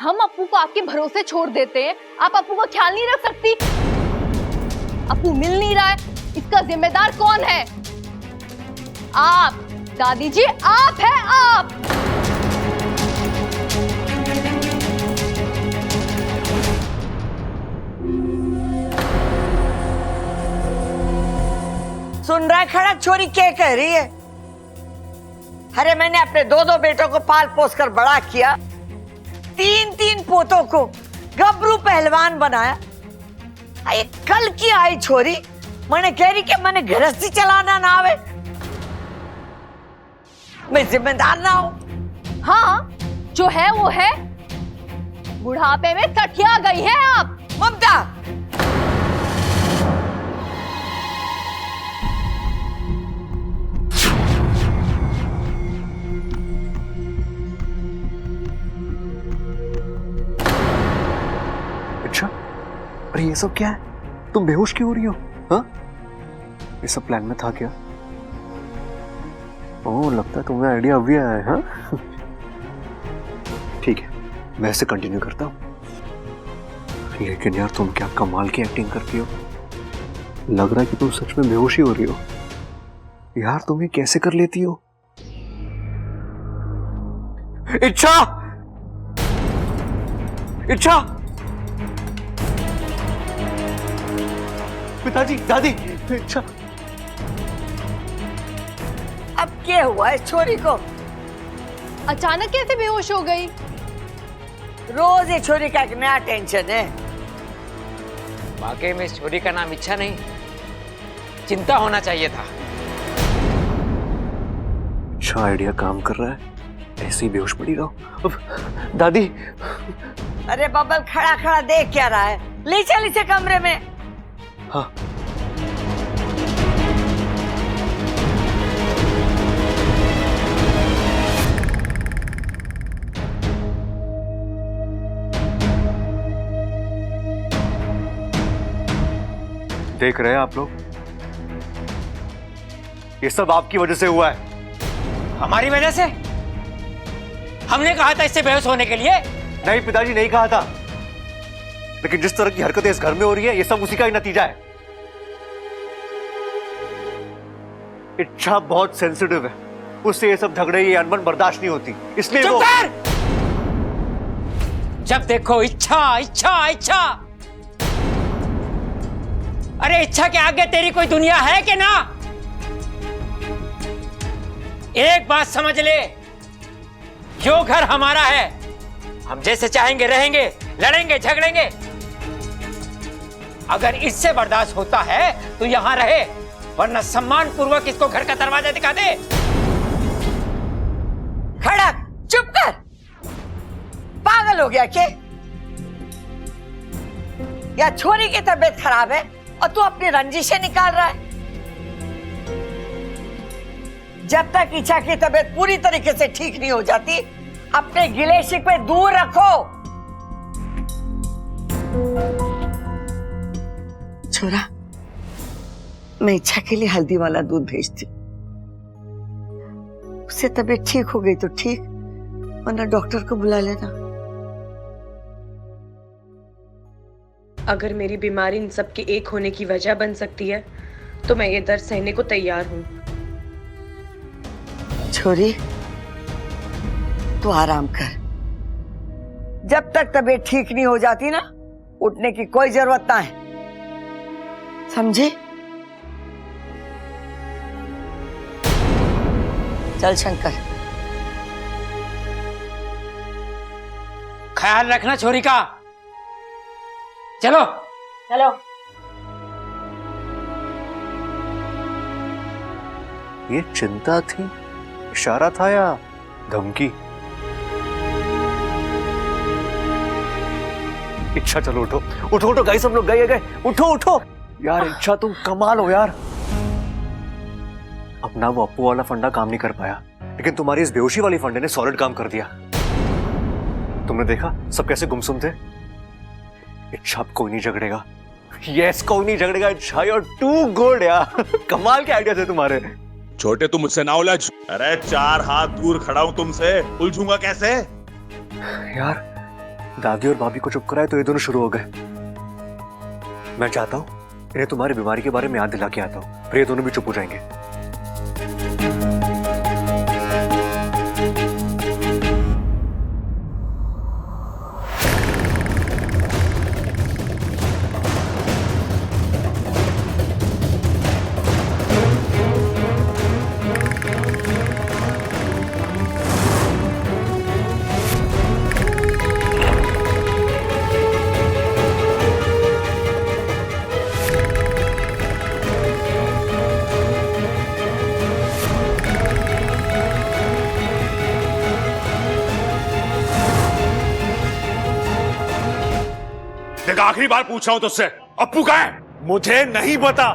हम अप्पू को आपके भरोसे छोड़ देते हैं, आप अप्पू का ख्याल नहीं रख सकती? अप्पू मिल नहीं रहा है, इसका जिम्मेदार कौन है? आप दादी जी, आप है आप। सुन रहा है खड़क छोरी क्या कह रही है? अरे मैंने अपने दो दो बेटों को पाल पोस कर बड़ा किया, तीन तीन पोतों को गबरू पहलवान बनाया। ये कल की आई छोरी मैंने कह रही कि मैंने गृहस्थी चलाना ना आवे, मैं जिम्मेदार ना हूं। हाँ, जो है वो है। बुढ़ापे में सठिया गई है आप। ममता, अच्छा, अरे ये सब क्या है? तुम बेहोश क्यों हो रही हो? हाँ, ये सब प्लान में था क्या? ओह, लगता है तुम्हें आइडिया अभी आया है। हाँ, ठीक है, मैं इसे कंटिन्यू करता हूँ। लेकिन यार तुम क्या कमाल की एक्टिंग करती हो। लग रहा है कि तुम सच में बेहोश ही हो रही हो। यार तुम ये कैसे कर लेती हो? इच्छा, इच्छा, पिताजी, दादी, इच्छा। अब क्या हुआ है छोरी को? अचानक कैसे बेहोश हो गई? रोज ये छोरी का एक नया टेंशन है। वाकई में इस छोरी का नाम इच्छा नहीं, चिंता होना चाहिए था। अच्छा आइडिया काम कर रहा है, ऐसे ही बेहोश पड़ी रहो। अब, दादी। अरे बबल खड़ा खड़ा देख क्या रहा है? ले चल इसे कमरे में। हाँ, देख रहे हैं आप लोग, ये सब आपकी वजह से हुआ है। हमारी वजह से? हमने कहा था इससे बेहोश होने के लिए? नहीं पिताजी, नहीं कहा था, लेकिन जिस तरह की हरकतें इस घर में हो रही है, ये सब उसी का ही नतीजा है। इच्छा बहुत सेंसिटिव है, उससे ये सब झगड़े, ये अनबन बर्दाश्त नहीं होती, इसलिए चुप वो... कर! जब देखो इच्छा इच्छा इच्छा। अरे इच्छा के आगे तेरी कोई दुनिया है कि ना? एक बात समझ ले, जो घर हमारा है, हम जैसे चाहेंगे रहेंगे, लड़ेंगे झगड़ेंगे। अगर इससे बर्दाश्त होता है तो यहां रहे, वरना सम्मान पूर्वक इसको घर का दरवाजा दिखा दे। खड़क, चुप कर। पागल हो गया क्या? या छोरी की तबीयत खराब है और तू अपनी रंजिशें निकाल रहा है? जब तक इच्छा की तबीयत पूरी तरीके से ठीक नहीं हो जाती, अपने गिले शिकवे दूर रखो। छोरा, मैं इच्छा के लिए हल्दी वाला दूध भेजती। उससे तबीयत ठीक हो गई तो ठीक, वरना डॉक्टर को बुला लेना। अगर मेरी बीमारी इन सब के एक होने की वजह बन सकती है तो मैं ये दर्द सहने को तैयार हूँ। छोरी, तू आराम कर। जब तक तबीयत ठीक नहीं हो जाती ना, उठने की कोई जरूरत ना है, समझे? चल शंकर। ख्याल रखना छोरी का। चलो चलो। ये चिंता थी, इशारा था या धमकी? इच्छा चलो उठो उठो उठो, गाइस हम लोग गए, उठो उठो यार। इच्छा तुम कमाल हो यार। अपना वो अप्पू वाला फंडा काम नहीं कर पाया, लेकिन तुम्हारी इस बेहोशी वाली फंडे ने सॉलिड काम कर दिया। तुमने देखा सब कैसे गुमसुम थे। इच्छा अब कोई नहीं झगड़ेगा। यस, कोई नहीं झगड़ेगा। इच्छा यू आर टू गुड यार। कमाल के आइडिया थे तुम्हारे। छोटे तुम मुझसे ना उलझ। अरे 4 हाथ दूर खड़ा हूं तुमसे, उलझूंगा कैसे? यार दादी और भाभी को चुप कराए तो ये दोनों शुरू हो गए। मैं चाहता हूं इन्हें तुम्हारी बीमारी के बारे में याद दिला के आता हूं, फिर ये दोनों भी चुप हो जाएंगे। देख आखिरी बार पूछ रहा हूं तुझसे, अप्पू कहाँ है? मुझे नहीं पता।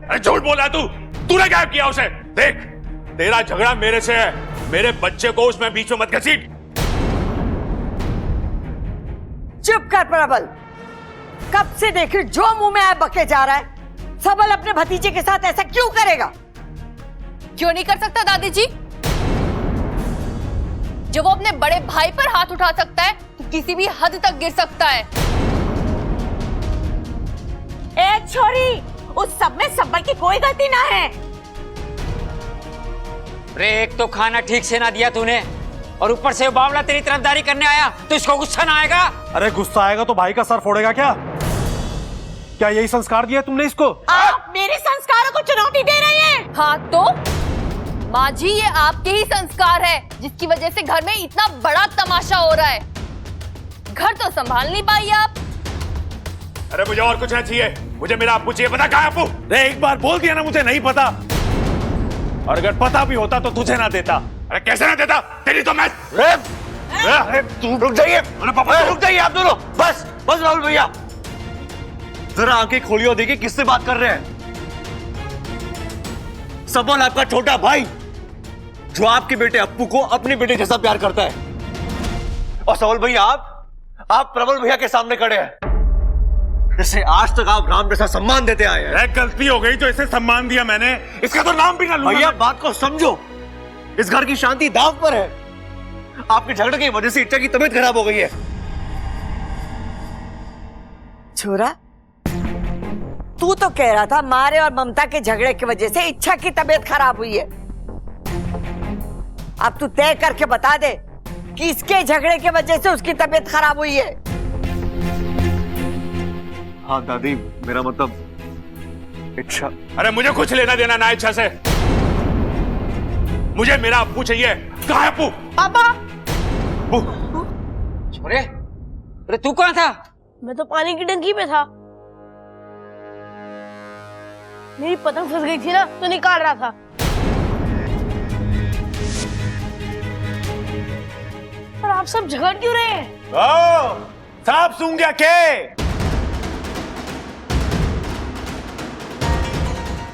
अरे झूठ बोला तूने गायब किया उसे। देख तेरा झगड़ा मेरे से है, मेरे बच्चे को उसमें बीच में मत घसीट। चुप कर प्रबल, कब से देख रही जो मुंह में आए बके जा रहा है। सबल अपने भतीजे के साथ ऐसा क्यों करेगा? क्यों नहीं कर सकता दादी जी? जब वो अपने बड़े भाई पर हाथ उठा सकता है तो किसी भी हद तक गिर सकता है। ए छोरी, उस सब में सबल की कोई गलती ना है। अरे एक तो खाना ठीक से ना दिया तूने, और ऊपर से वो बावला तेरी तरफदारी करने आया तो इसको गुस्सा ना आएगा? अरे गुस्सा आएगा तो भाई का सर फोड़ेगा क्या? क्या यही संस्कार दिया तुमने इसको? आप मेरे संस्कारों को चुनौती दे रहे हैं। हाँ तो माँ जी, ये आपके ही संस्कार है जिसकी वजह से घर में इतना बड़ा तमाशा हो रहा है। घर तो संभाल नहीं पाई आप। अरे मुझे और कुछ नहीं चाहिए, मुझे मेरा अप्पू चाहिए। पता कहाँ है अप्पू? अरे एक बार बोल दिया ना मुझे नहीं पता, और अगर पता भी होता तो तुझे ना देता। अरे कैसे ना देता? तेरी तो मैं तू रुक जाइए। अरे पापा रुक जाइए आप दोनों, बस बस राहुल भैया, जरा आंखें खोलिए और देखिए किससे बात कर रहे हैं। सबल आपका छोटा भाई जो आपके बेटे अप्पू को अपने बेटे जैसा प्यार करता है, और सबल भैया आप प्रबल भैया के सामने खड़े हैं जिसे आज तक आप राम जैसा सम्मान देते आए हैं। गलती हो गई तो इसे सम्मान दिया मैंने, इसका तो नाम भी ना लूंगा। भैया बात को समझो, इस घर की शांति दांव पर है। आपके झगड़े की वजह से इच्छा की तबीयत खराब हो गई है। छोरा, तू तो कह रहा था मारे और ममता के झगड़े की वजह से इच्छा की तबीयत खराब हुई है। अब तू तय करके बता दे कि इसके झगड़े की वजह से उसकी तबीयत खराब हुई है। हाँ दादी, मेरा मतलब इच्छा। अरे मुझे कुछ लेना देना ना इच्छा से, मुझे मेरा अप्पू चाहिए। कहाँ है अप्पू? पापा, छोरे, अरे तू कहाँ था? मैं तो पानी की टंकी में था। मेरी पतंग फंस गई थी ना, तो निकाल रहा था। पर आप सब झगड़ क्यों रहे हैं? सांप सूंघ गया के?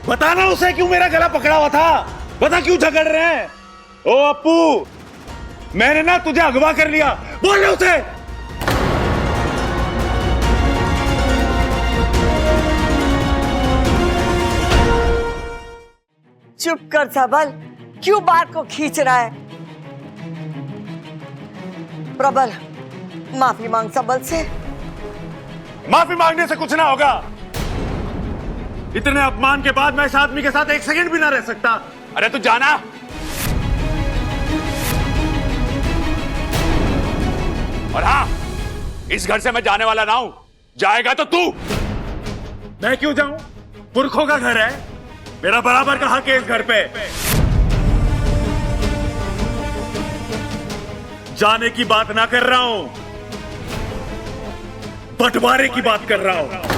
बताना उसे क्यों मेरा गला पकड़ा हुआ था, बता क्यों झगड़ रहे हैं? ओ अप्पू, मैंने ना तुझे अगवा कर लिया, बोल उसे। चुप कर सबल, क्यों बात को खींच रहा है? प्रबल, माफी मांग सबल से। माफी मांगने से कुछ ना होगा। इतने अपमान के बाद मैं इस आदमी के साथ एक सेकंड भी ना रह सकता। अरे तू जाना। और हाँ, इस घर से मैं जाने वाला ना हूं, जाएगा तो तू। मैं क्यों जाऊं? पुरखों का घर है, मेरा बराबर का हक है इस घर पे। जाने की बात ना कर रहा हूं, बंटवारे की बात कर रहा हूं।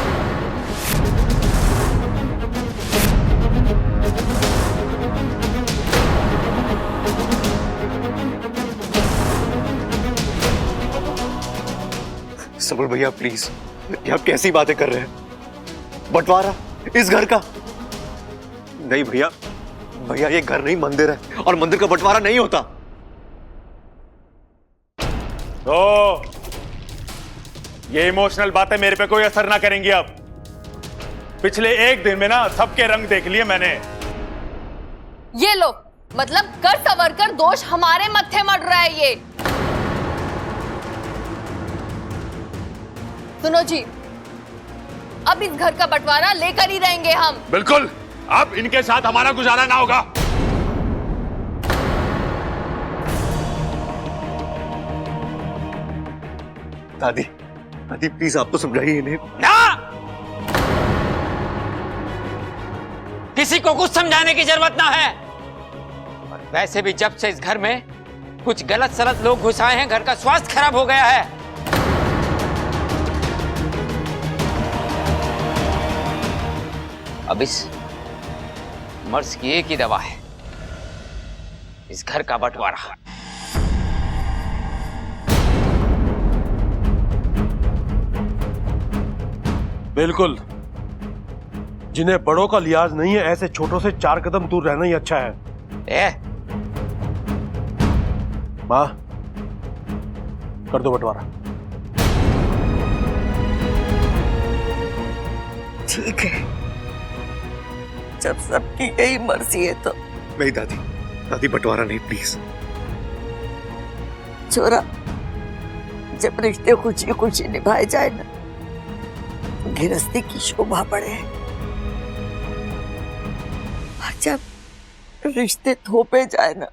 सबल भैया प्लीज, ये आप कैसी बातें कर रहे हैं? बंटवारा इस घर का? नहीं भैया, भैया ये घर नहीं मंदिर है, और मंदिर का बंटवारा नहीं होता। तो ये इमोशनल बातें मेरे पे कोई असर ना करेंगी अब। पिछले एक दिन में ना सबके रंग देख लिए मैंने। ये लो, मतलब कर सवर कर दोष हमारे मत्थे मड़ रहा है ये। सुनो जी, अब इस घर का बंटवारा लेकर ही रहेंगे हम। बिल्कुल, अब इनके साथ हमारा गुजारा ना होगा। दादी, दादी प्लीज आप तो समझाइए इन्हें। ना, किसी को कुछ समझाने की जरूरत ना है। और वैसे भी जब से इस घर में कुछ गलत सलत लोग घुस आए हैं, घर का स्वास्थ्य खराब हो गया है। अब इस मर्ज की एक ही दवा है, इस घर का बंटवारा। बिल्कुल, जिन्हें बड़ों का लिहाज नहीं है, ऐसे छोटों से 4 कदम दूर रहना ही अच्छा है। माँ, कर दो बंटवारा। ठीक है, जब सबकी यही मर्जी है तो। नहीं दादी, दादी बंटवारा नहीं प्लीज। छोरा, जब रिश्ते खुशी खुशी निभाए जाए ना, गृहस्थी की शोभा बढ़े। और जब रिश्ते थोपे जाए ना,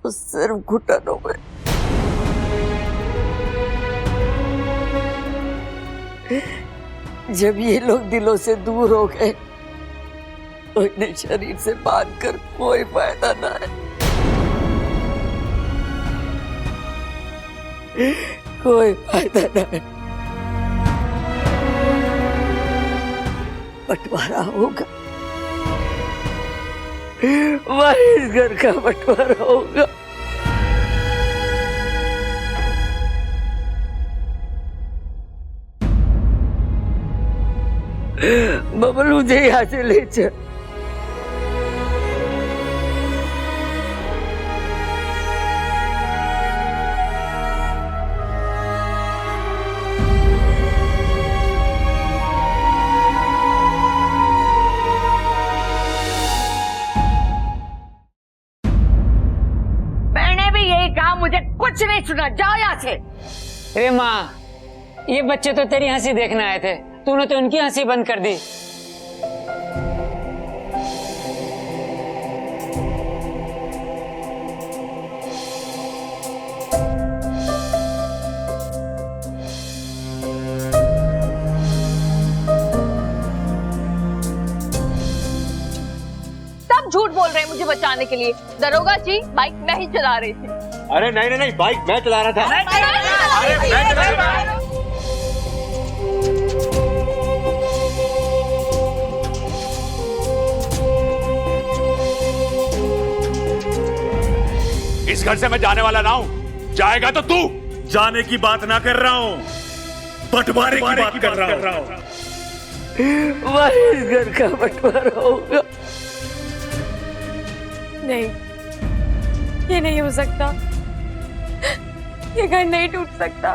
तो सिर्फ घुटनों में। जब ये लोग दिलों से दूर हो गए, तो इन्हें शरीर से बांध कर कोई फायदा ना है। कोई फायदा ना है। बंटवारा होगा, वही इस घर का बंटवारा होगा। बबलू, मुझे यहाँ से ले चल। मुझे कुछ नहीं सुना, जाओ यहाँ से। अरे माँ, ये बच्चे तो तेरी हंसी देखने आए थे, तूने तो उनकी हंसी बंद कर दी। सब झूठ बोल रहे हैं मुझे बचाने के लिए। दरोगा जी, बाइक मैं ही चला रही थी। अरे नहीं नहीं नहीं, बाइक मैं चला रहा था। अरे मैं चला रहा था। इस घर से मैं जाने वाला ना हूं, जाएगा तो तू। जाने की बात ना कर रहा हूं, बंटवारे की बात कर रहा हूं। वही इस घर का बंटवारा होगा। नहीं, ये नहीं हो सकता। ये घर नहीं टूट सकता।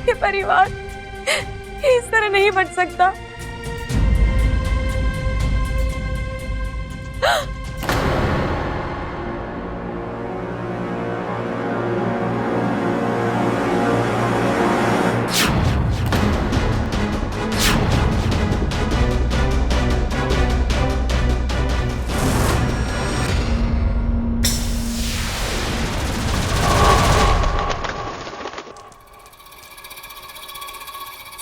ये परिवार इस तरह नहीं बच सकता।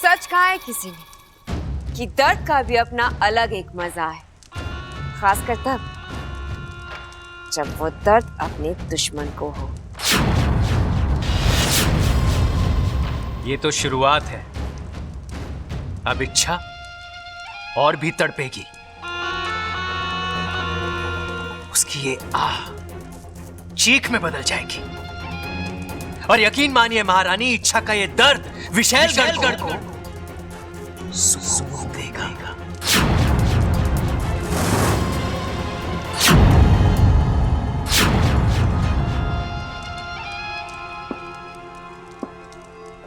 सच कहा है किसी ने कि दर्द का भी अपना अलग एक मजा है, खासकर तब जब वो दर्द अपने दुश्मन को हो। ये तो शुरुआत है, अब इच्छा और भी तड़पेगी। उसकी ये आह चीख में बदल जाएगी। और यकीन मानिए महारानी, इच्छा का ये दर्द विशैलगढ़ को सूख देगा।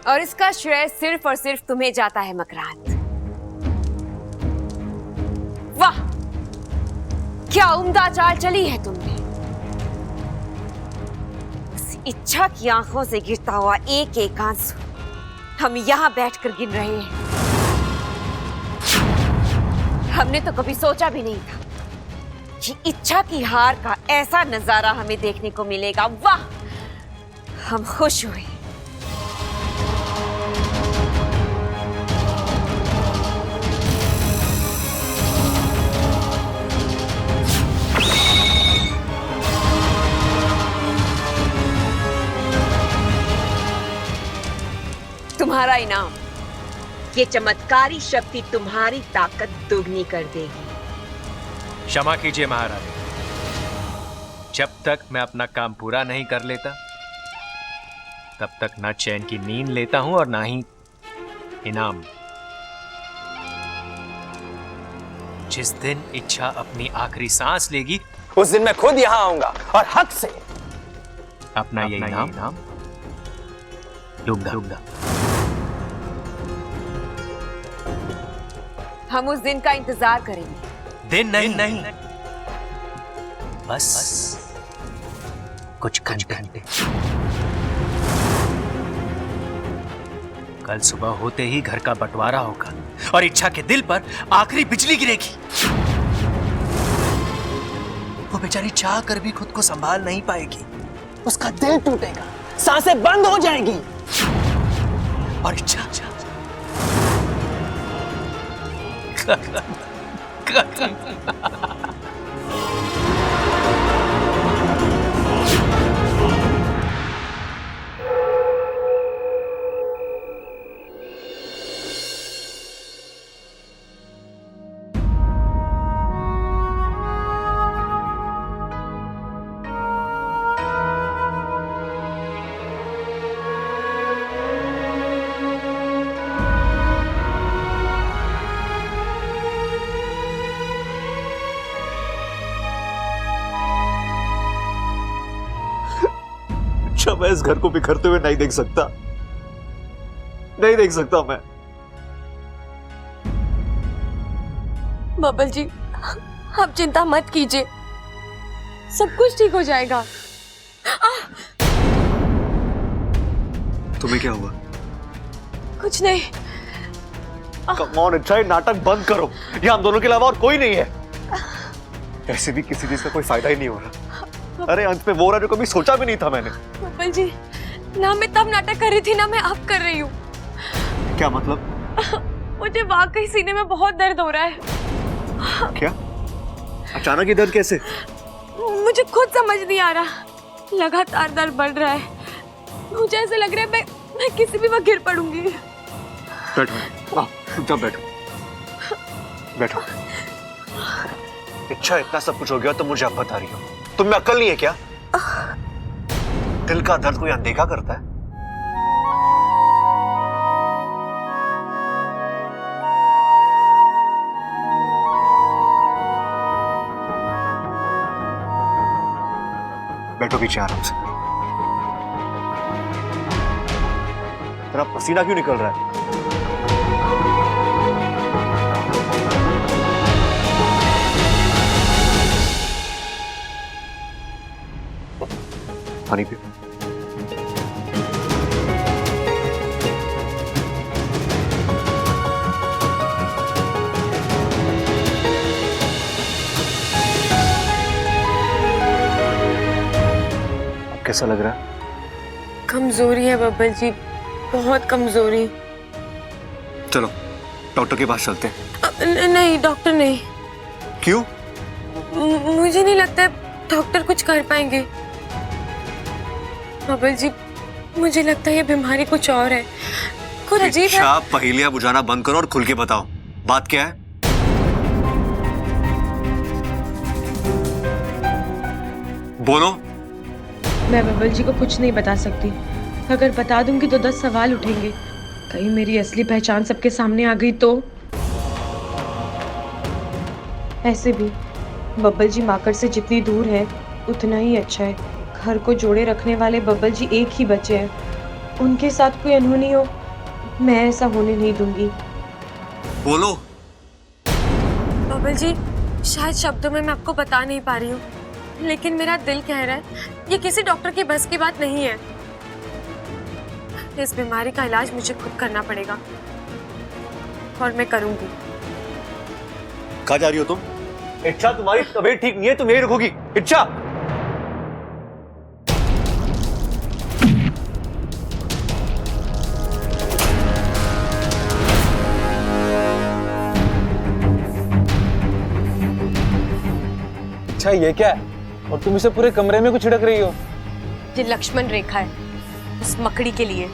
और इसका श्रेय सिर्फ और सिर्फ तुम्हें जाता है मकरान। वाह, क्या उम्दा चाल चली है तुमने। उस इच्छा की आंखों से गिरता हुआ एक एक आंसू हम यहाँ बैठकर गिन रहे हैं। हमने तो कभी सोचा भी नहीं था कि इच्छा की हार का ऐसा नजारा हमें देखने को मिलेगा। वाह, हम खुश हुए। तुम्हारा इनाम, ये चमत्कारी शक्ति तुम्हारी ताकत दोगुनी कर देगी। क्षमा कीजिए महारानी, जब तक मैं अपना काम पूरा नहीं कर लेता तब तक ना चैन की नींद लेता हूं और ना ही इनाम। जिस दिन इच्छा अपनी आखिरी सांस लेगी उस दिन मैं खुद यहां आऊंगा और हक से अपना ये इनाम लूंगा। हम उस दिन का इंतजार करेंगे। दिन नहीं, बस कुछ घंटे। कल सुबह होते ही घर का बंटवारा होगा और इच्छा के दिल पर आखिरी बिजली गिरेगी। वो बेचारी चाह कर भी खुद को संभाल नहीं पाएगी, उसका दिल टूटेगा, सांसें बंद हो जाएगी और इच्छा मैं इस घर को बिखरते हुए नहीं देख सकता मैं। बबल जी, आप चिंता मत कीजिए, सब कुछ ठीक हो जाएगा। तुम्हें क्या हुआ? कुछ नहीं। कम ऑन इच्छा, नाटक बंद करो। ये हम दोनों के अलावा और कोई नहीं है। ऐसे भी किसी चीज का कोई फायदा ही नहीं हो रहा। अरे अंत में वो रहा जो कभी सोचा भी नहीं था मैंने। बबल जी, ना मैं तब नाटक कर रही थी ना मैं अब कर रही हूँ। क्या मतलब? मुझे वाकई सीने में बहुत दर्द हो रहा है। क्या? अचानक ये दर्द कैसे? मुझे खुद समझ नहीं आ रहा, लगातार दर्द बढ़ रहा है। मुझे ऐसे लग रहा है मैं किसी भी वक्त गिर पड़ूंगी। बैठो, चुपचाप बैठो। इच्छा, इतना सब कुछ हो गया तो मुझे अब बता रही हो, तुम में अक्ल नहीं है क्या? दिल का दर्द कोई अनदेखा करता है? बैठो पीछे आराम से। तेरा पसीना क्यों निकल रहा है? पानी पियो। अब कैसा लग रहा है? कमजोरी है बब्बल जी, बहुत कमजोरी। चलो डॉक्टर के पास चलते हैं। नहीं डॉक्टर नहीं। क्यों? मुझे नहीं लगता डॉक्टर कुछ कर पाएंगे। बबल जी, मुझे लगता है ये बीमारी कुछ और है, कुछ अजीब है। अच्छा, पहेलियां बुझाना बंद करो और खुल के बताओ, बात क्या है? बोलो। मैं बबल जी को कुछ नहीं बता सकती। अगर बता दूंगी तो 10 सवाल उठेंगे। कहीं मेरी असली पहचान सबके सामने आ गई तो? ऐसे भी बब्बल जी माकर से जितनी दूर है उतना ही अच्छा है। घर को जोड़े रखने वाले बब्बल जी एक ही बचे हैं। उनके साथ कोई अनहोनी हो, मैं ऐसा होने नहीं दूंगी। बोलो। बब्बल जी, शायद शब्दों में मैं आपको बता नहीं पा रही हूँ, लेकिन मेरा दिल कह रहा है ये किसी डॉक्टर की बस की बात नहीं है। इस बीमारी का इलाज मुझे खुद करना पड़ेगा और मैं करूंगी। कहाँ जा रही हो तुम? इच्छा, तुम्हारी तबीयत ठीक नहीं है, तुम यही रुकोगी? इच्छा, अच्छा ये क्या है? और तुम इसे पूरे कमरे में कुछ छिड़क रही हो? ये लक्ष्मण रेखा है उस मकड़ी के लिए।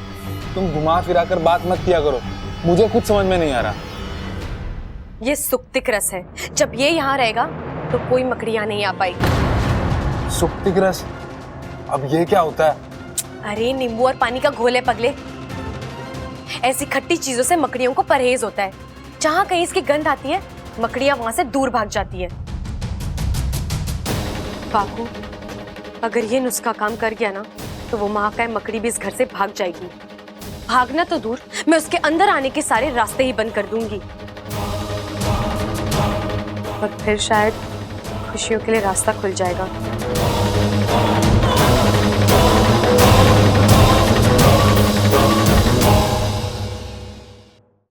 तुम घुमा फिरा कर बात मत किया करो, मुझे कुछ समझ में नहीं आ रहा। ये सुक्तिक रस है, जब ये यहाँ रहेगा तो कोई मकड़ियाँ नहीं आ पाएगी। सुक्तिक रस? अब ये क्या होता है? अरे नींबू और पानी का घोल है पगले। ऐसी खट्टी चीजों से मकड़ियों को परहेज होता है। जहाँ कहीं इसकी गंध आती है मकड़ियाँ वहां से दूर भाग जाती है। बाबू, अगर ये नुस्खा काम कर गया ना तो वो महाकाय मकड़ी भी इस घर से भाग जाएगी। भागना तो दूर, मैं उसके अंदर आने के सारे रास्ते ही बंद कर दूंगी और फिर शायद खुशियों के लिए रास्ता खुल जाएगा।